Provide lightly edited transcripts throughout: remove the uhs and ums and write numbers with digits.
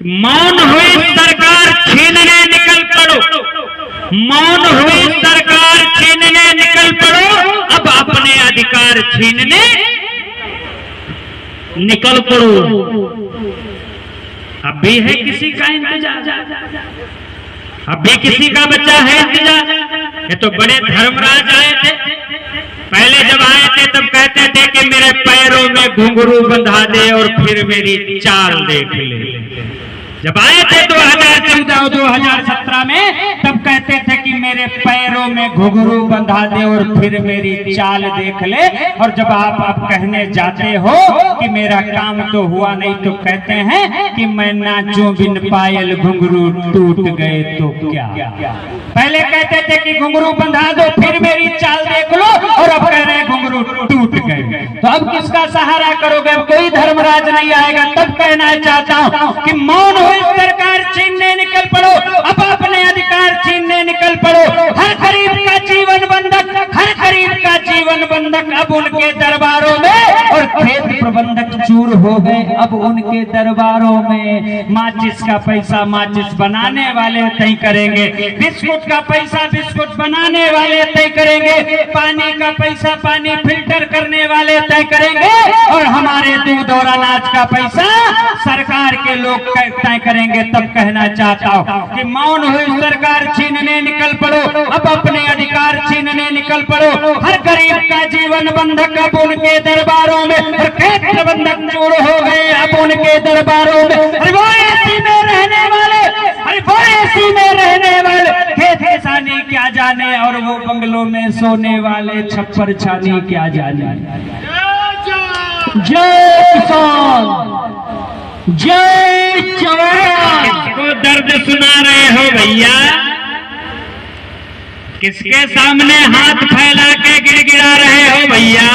मौन हुई सरकार छीनने निकल पड़ो, मौन हुई सरकार छीनने निकल पड़ो, अब अपने अधिकार छीनने निकल पड़ो। अब भी है किसी का इंतजार, अब भी किसी का बच्चा है इंतजार। ये तो बड़े धर्मराज आए थे, पहले जब आए थे तब कहते थे कि मेरे पैरों में घुंघरू बंधा दे और फिर मेरी चाल देख ले। जब आए थे 2014 और 2017 में तब कहते थे कि मेरे पैरों में घुंघरू बंधा दे और फिर मेरी चाल देख ले। और जब आप अब कहने जाते हो कि मेरा काम तो हुआ नहीं तो कहते हैं कि मैं नाचूं बिन पायल घुंघरू टूट गए तो क्या। पहले कहते थे कि घुंघरू बंधा दो फिर मेरी चाल देख लो, और अब कह रहे हैं घुंघरू टूट गए। तो अब किसका सहारा करोगे? अब कोई धर्मराज नहीं आएगा। तब कहना चाहता हूं कि मौन हुई सरकार छीनने निकल पड़ो, अब अपने अधिकार छीनने निकल पड़ो। हर गरीब का जीवन बंधक, हर गरीब का जीवन बंधक अब उनके दरबारों में, और खेत प्रबंधक चूर हो गए अब उनके दरबारों में। माचिस का पैसा माचिस बनाने वाले तय करेंगे, बिस्कुट का पैसा बिस्कुट बनाने वाले तय करेंगे, पानी का पैसा पानी फिल्टर करने वाले तय करेंगे, और हमारे दूध और अनाज का पैसा सरकार के लोग तय करेंगे। तब कहना चाहता हूं कि मौन हुई सरकार छीनने निकल पड़ो, अब अपने अधिकार छीनने निकल पड़ो। हर गरीब का जीवन बंधक अब उनके दरबारों में, और खेत प्रबंधक चूर हो गए अब उनके दरबारों में। अरे वो एसी में रहने वाले, अरे वो एसी में रहने वाले खेत किसानी क्या जाने, और वो बंगलों में सोने वाले छप्पर छानी क्या जाने। जय किसान, जय जवान। किसको दर्द सुना रहे हो भैया? किसके सामने हाथ फैला के गिड़गिड़ा रहे हो भैया?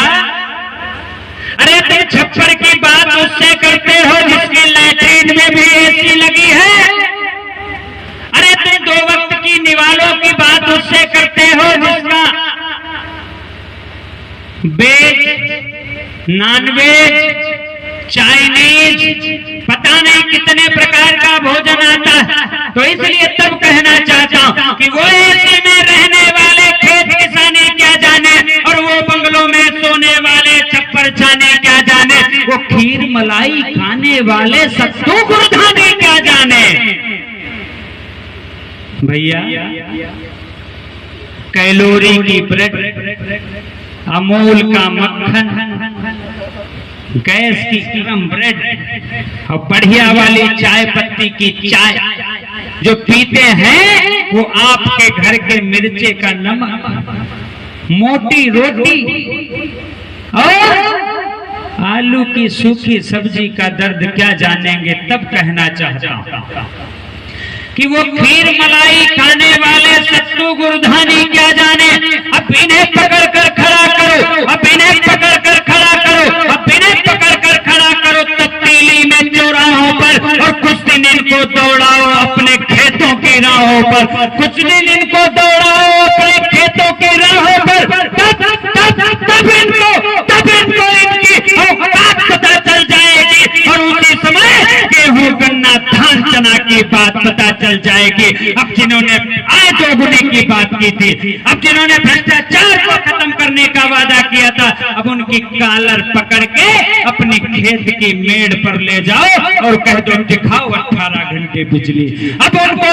अरे तुम छप्पर की बात उससे करते हो जिसकी लैट्रीन में भी एसी लगी है। अरे तुम 2 वक्त की निवालों की बात उससे करते हो जिसका वेज, नॉनवेज, चाइनीज, पता नहीं कितने प्रकार का भोजन आता है। तो इसलिए तब कहना चाहता हूं कि वो एसी में रहने वाले खेत किसानी क्या जाने, और वो बंगलों में सोने वाले छप्पर छाने क्या जाने, वो खीर मलाई खाने वाले सत्तू गुड़धाने क्या जाने। भैया कैलोरी की ब्रेड, अमूल का मक्खन, गैस की गरम ब्रेड, और बढ़िया वाली चाय पत्ती की चाय जो पीते हैं वो आपके घर के मिर्चे का नमक, मोटी रोटी और आलू की सूखी सब्जी का दर्द क्या जानेंगे। तब कहना चाहता हूं कि वो खीर मलाई खाने वाले सत्तू गुड़धानी क्या जाने। अब इन्हें पकड़ कर खड़ा करो, अब इन्हें पकड़ कर खड़ा करो, अब इन्हें पकड़ कर खड़ा करो तब्दीली में चौराहों पर, और कुछ दिन इनको दौड़ाओ अपने खेतों की राहों पर, कुछ दिन इनको दौड़ाओ अपने खेतों की राहों पर। तब इनको इनकी औकात पता चल जाएगी, और उसी समय गेहूं गन्ना धान चना की बात पता चल जाएगी। अब जिन्होंने आय दोगुने की बात की थी, अब जिन्होंने भ्रष्टाचार को खत्म करने का वादा किया था, अब उनकी कालर पकड़ के अपने खेत की मेड़ पर ले जाओ और कह दो दिखाओ 18 घंटे बिजली। अब उनको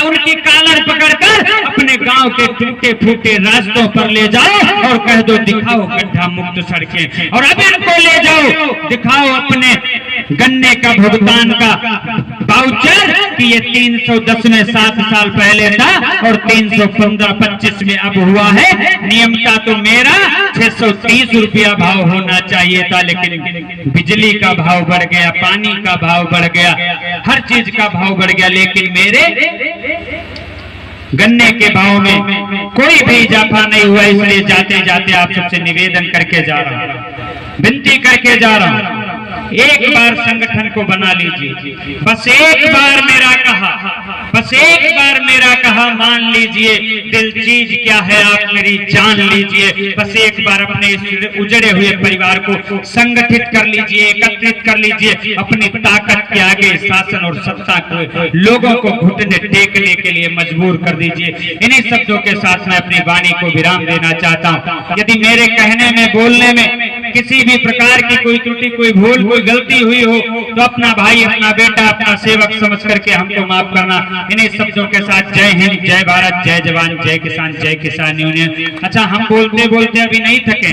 उनकी कालर पकड़कर अपने गांव के टूटे फूटे रास्तों पर ले जाओ और कह दो दिखाओ गड्ढा मुक्त सड़कें। और अब इनको ले जाओ दिखाओ अपने गन्ने का भुगतान का वाउचर कि ये 310 में 7 साल पहले था और 315-25 में अब हुआ है। नियमता तो मेरा 630 रुपया भाव होना चाहिए था, लेकिन बिजली का भाव बढ़ गया, पानी का भाव बढ़ गया, हर चीज का भाव बढ़ गया, लेकिन मेरे गन्ने के भाव में कोई भी इजाफा नहीं हुआ। इसलिए जाते जाते आप सबसे निवेदन करके जा रहा हूं, विनती करके जा रहा हूं, एक बार संगठन को बना लीजिए, बस एक बार मेरा कहा, बस एक बार मेरा कहा मान लीजिए, दिल चीज क्या है आप मेरी जान लीजिए। बस एक बार अपने इस उजड़े हुए परिवार को संगठित कर लीजिए, एकत्रित कर लीजिए, अपनी ताकत के आगे शासन और सत्ता को लोगों को घुटने टेकने के लिए मजबूर कर दीजिए। इन्हीं शब्दों के साथ मैं अपनी वाणी को विराम देना चाहता हूँ। यदि मेरे कहने में बोलने में किसी भी प्रकार की कोई त्रुटि, कोई भूल, कोई गलती हुई हो तो अपना भाई, अपना बेटा, अपना सेवक समझ करके हमको माफ करना। इन्हीं शब्दों के साथ जय हिंद, जय भारत, जय जवान, जय किसान, जय किसान यूनियन। अच्छा, हम बोलते बोलते अभी नहीं थके।